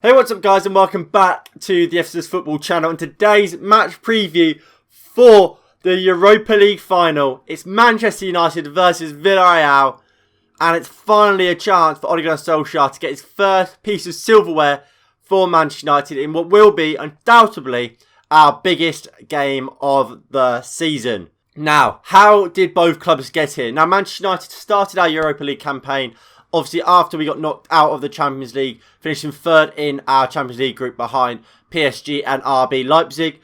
Hey, what's up guys, and welcome back to the FCS Football channel. And today's match preview for the Europa League final. It's Manchester United versus Villarreal, and it's finally a chance for Ole Gunnar Solskjaer to get his first piece of silverware for Manchester United in what will be undoubtedly our biggest game of the season. Now, how did both clubs get here? Now, Manchester United started our Europa League campaign obviously after we got knocked out of the Champions League, finishing third in our Champions League group behind PSG and RB Leipzig.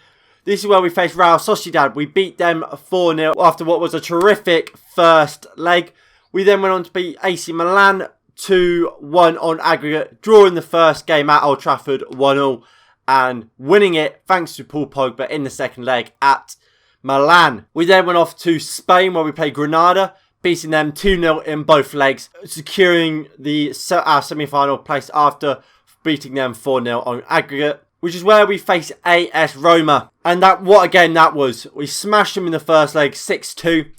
This is where we faced Real Sociedad. We beat them 4-0 after what was a terrific first leg. We then went on to beat AC Milan 2-1 on aggregate, drawing the first game at Old Trafford 1-0 and winning it thanks to Paul Pogba in the second leg at Milan. We then went off to Spain where we played Granada, beating them 2-0 in both legs, securing our semi-final place after beating them 4-0 on aggregate, which is where we faced AS Roma. And what a game that was. We smashed them in the first leg 6-2.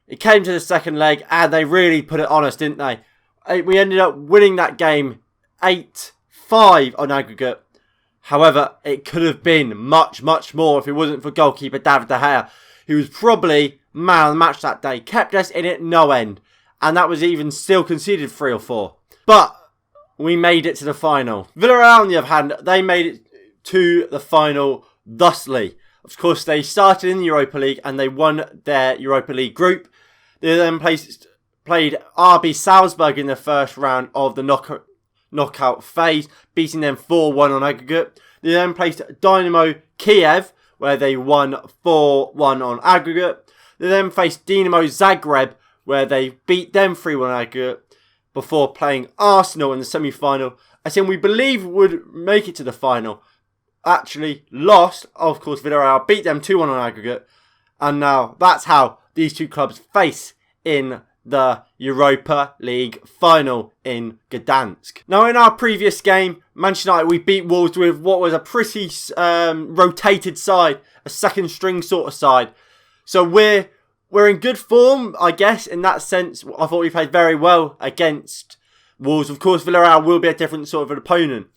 It came to the second leg and they really put it on us, didn't they? We ended up winning that game 8-5 on aggregate. However, it could have been much, much more if it wasn't for goalkeeper David De Gea, who was probably man of the match that day. Kept us in it no end. And that was even still conceded 3 or 4. But we made it to the final. Villarreal, on the other hand, they made it to the final thusly. Of course, they started in the Europa League and they won their Europa League group. They then played RB Salzburg in the first round of the knockout phase, beating them 4-1 on aggregate. They then placed Dynamo Kiev, where they won 4-1 on aggregate. They then faced Dinamo Zagreb, where they beat them 3-1 on aggregate, before playing Arsenal in the semi-final. A team we believe would make it to the final. Actually lost. Of course, Villarreal beat them 2-1 on aggregate. And now that's how these two clubs face in the Europa League final in Gdansk. Now, in our previous game, Manchester United, we beat Wolves with what was a pretty rotated side, a second string sort of side. So we're in good form, I guess, in that sense. I thought we played very well against Wolves. Of course, Villarreal will be a different sort of an opponent.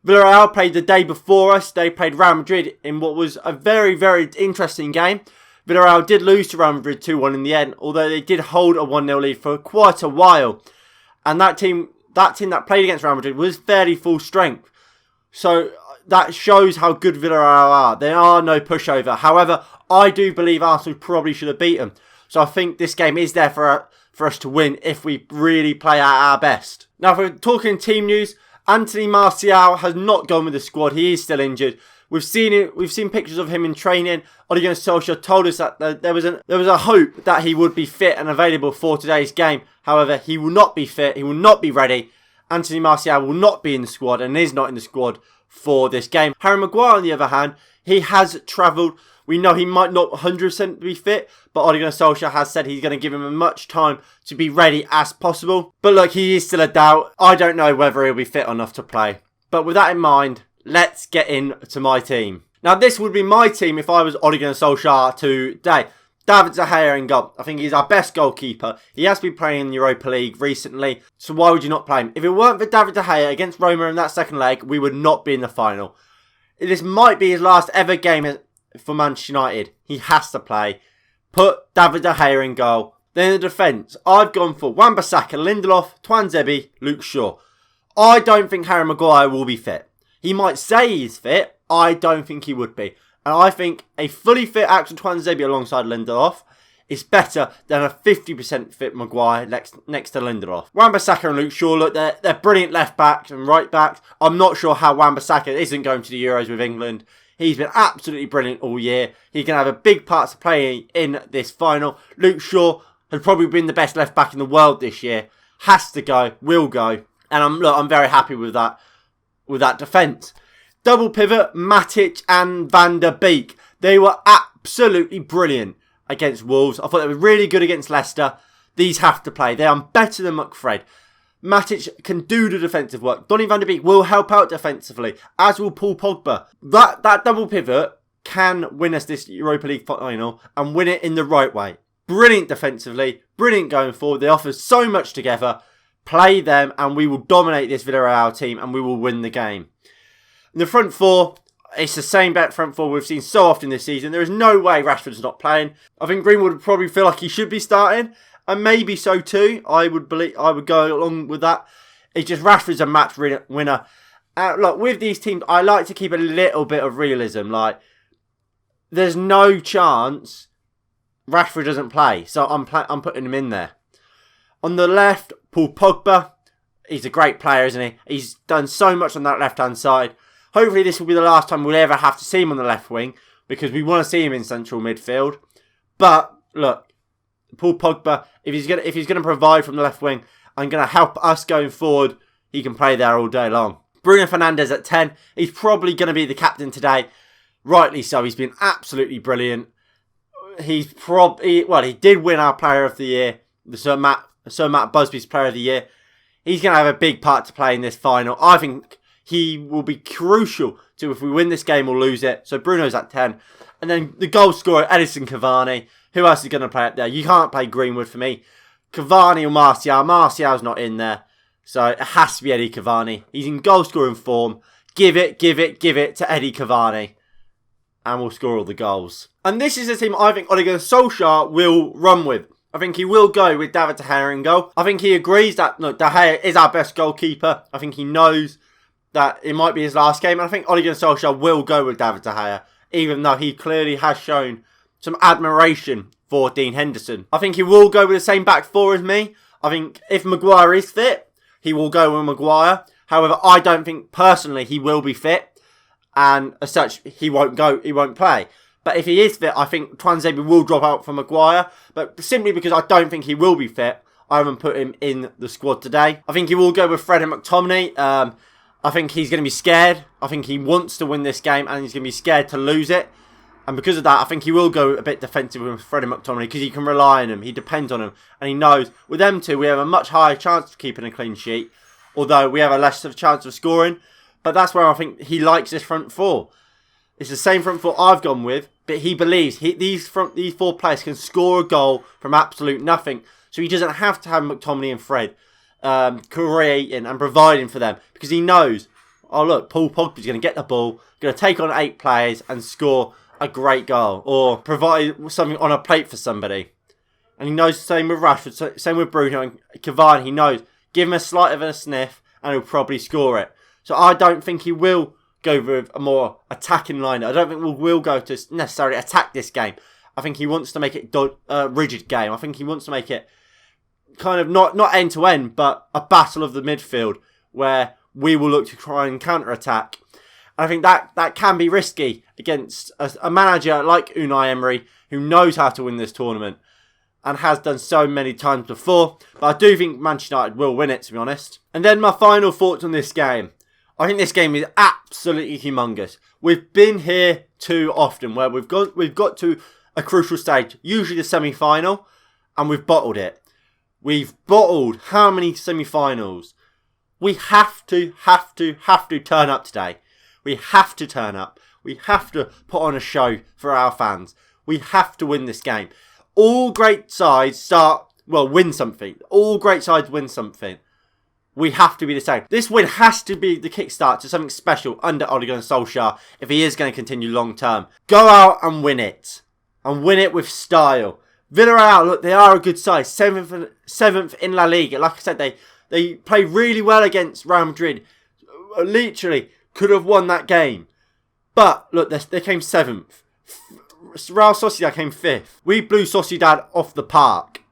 Villarreal played the day before us. They played Real Madrid in what was a very, very interesting game. Villarreal did lose to Real Madrid 2-1 in the end, although they did hold a 1-0 lead for quite a while. And that team that played against Real Madrid was fairly full strength. So that shows how good Villarreal are. They are no pushover. However, I do believe Arsenal probably should have beaten. So I think this game is there for us to win if we really play at our best. Now, if we're talking team news, Anthony Martial has not gone with the squad. He is still injured. We've seen pictures of him in training. Ole Gunnar Solskjaer told us that there was a hope that he would be fit and available for today's game. However, he will not be fit. He will not be ready. Anthony Martial will not be in the squad and is not in the squad for this game. Harry Maguire, on the other hand, he has travelled. We know he might not 100% be fit, but Ole Gunnar Solskjaer has said he's going to give him as much time to be ready as possible. But look, he is still a doubt. I don't know whether he'll be fit enough to play. But with that in mind, let's get into my team. Now, this would be my team if I was Ole Gunnar Solskjaer today. David De Gea in goal. I think he's our best goalkeeper. He has been playing in the Europa League recently, so why would you not play him? If it weren't for David De Gea against Roma in that second leg, we would not be in the final. This might be his last ever game for Manchester United. He has to play. Put David De Gea in goal. Then in the defence, I've gone for Wan-Bissaka, Lindelof, Tuanzebe, Luke Shaw. I don't think Harry Maguire will be fit. He might say he's fit. I don't think he would be. And I think a fully fit Axel Tuanzebe alongside Lindelof is better than a 50% fit Maguire next to Lindelof. Wan-Bissaka and Luke Shaw, look, they're brilliant left backs and right backs. I'm not sure how Wan-Bissaka isn't going to the Euros with England. He's been absolutely brilliant all year. He can have a big part to play in this final. Luke Shaw has probably been the best left back in the world this year. Has to go, will go. And I'm very happy with that defence. Double pivot, Matic and Van der Beek. They were absolutely brilliant against Wolves. I thought they were really good against Leicester. These have to play. They are better than McFred. Matic can do the defensive work. Donny van der Beek will help out defensively, as will Paul Pogba. That double pivot can win us this Europa League final and win it in the right way. Brilliant defensively, brilliant going forward. They offer so much together. play them, and we will dominate this Villarreal team, and we will win the game. In the front four, it's the same front four we've seen so often this season. There is no way Rashford's not playing. I think Greenwood would probably feel like he should be starting, and maybe so too. I would go along with that. It's just Rashford's a match winner. Look, with these teams, I like to keep a little bit of realism. Like, there's no chance Rashford doesn't play, so I'm putting him in there. On the left, Paul Pogba. He's a great player, isn't he? He's done so much on that left-hand side. Hopefully this will be the last time we'll ever have to see him on the left wing, because we want to see him in central midfield. But look, Paul Pogba, if he's gonna provide from the left wing and gonna help us going forward, he can play there all day long. Bruno Fernandes at 10. He's probably gonna be the captain today. Rightly so. He's been absolutely brilliant. He did win our Player of the Year, the Sir Matt Busby's Player of the Year. He's going to have a big part to play in this final. I think he will be crucial to if we win this game or lose it. So Bruno's at 10. And then the goal scorer, Edison Cavani. Who else is going to play up there? You can't play Greenwood for me. Cavani or Martial. Martial's not in there. So it has to be Eddie Cavani. He's in goal scoring form. Give it to Eddie Cavani. And we'll score all the goals. And this is a team I think Ole Gunnar Solskjaer will run with. I think he will go with David De Gea in goal. I think he agrees that De Gea is our best goalkeeper. I think he knows that it might be his last game. And I think Ole Gunnar Solskjaer will go with David De Gea, even though he clearly has shown some admiration for Dean Henderson. I think he will go with the same back four as me. I think if Maguire is fit, he will go with Maguire. However, I don't think personally he will be fit. And as such, he won't play. But if he is fit, I think Tuanzebe will drop out for Maguire. But simply because I don't think he will be fit, I haven't put him in the squad today. I think he will go with Fred and McTominay. I think he's going to be scared. I think he wants to win this game and he's going to be scared to lose it. And because of that, I think he will go a bit defensive with Fred and McTominay because he can rely on him. He depends on him. And he knows with them two, we have a much higher chance of keeping a clean sheet. Although we have a less of a chance of scoring. But that's where I think he likes this front four. It's the same front four I've gone with, but he believes these four players can score a goal from absolute nothing. So he doesn't have to have McTominay and Fred creating and providing for them because he knows, oh look, Paul Pogba's going to get the ball, going to take on 8 players and score a great goal or provide something on a plate for somebody. And he knows the same with Rashford, same with Bruno and Cavani. He knows, give him a slight of a sniff and he'll probably score it. So I don't think he will go with a more attacking line. I don't think we'll go to necessarily attack this game. I think he wants to make it a rigid game. I think he wants to make it kind of not end to end, but a battle of the midfield where we will look to try and counter attack. And I think that can be risky against a manager like Unai Emery who knows how to win this tournament and has done so many times before. But I do think Manchester United will win it, to be honest. And then my final thoughts on this game. I think this game is absolutely humongous. We've been here too often where we've got to a crucial stage, usually the semi-final, and we've bottled it. We've bottled how many semi-finals? We have to turn up today. We have to turn up. We have to put on a show for our fans. We have to win this game. All great sides win something. All great sides win something. We have to be the same. This win has to be the kickstart to something special under Ole Gunnar Solskjaer if he is going to continue long term. Go out and win it. And win it with style. Villarreal, look, they are a good side. 7th in La Liga. Like I said, they played really well against Real Madrid. Literally could have won that game. But, look, they came 7th. Real Sociedad came 5th. We blew Sociedad off the park.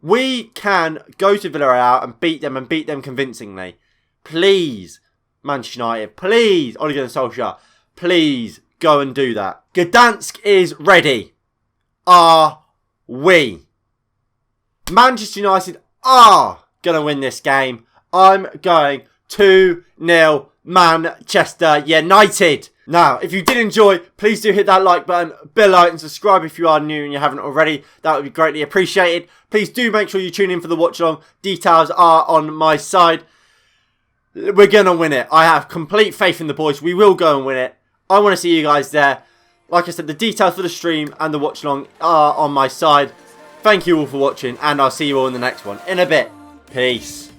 We can go to Villarreal and beat them convincingly. Please, Manchester United, please, Ole Gunnar Solskjaer, please go and do that. Gdansk is ready. Are we? Manchester United are going to win this game. I'm going 2-0 Manchester United. Now, if you did enjoy, please do hit that like button below and subscribe if you are new and you haven't already. That would be greatly appreciated. Please do make sure you tune in for the watch along. Details are on my side. We're going to win it. I have complete faith in the boys. We will go and win it. I want to see you guys there. Like I said, the details for the stream and the watch along are on my side. Thank you all for watching and I'll see you all in the next one in a bit. Peace.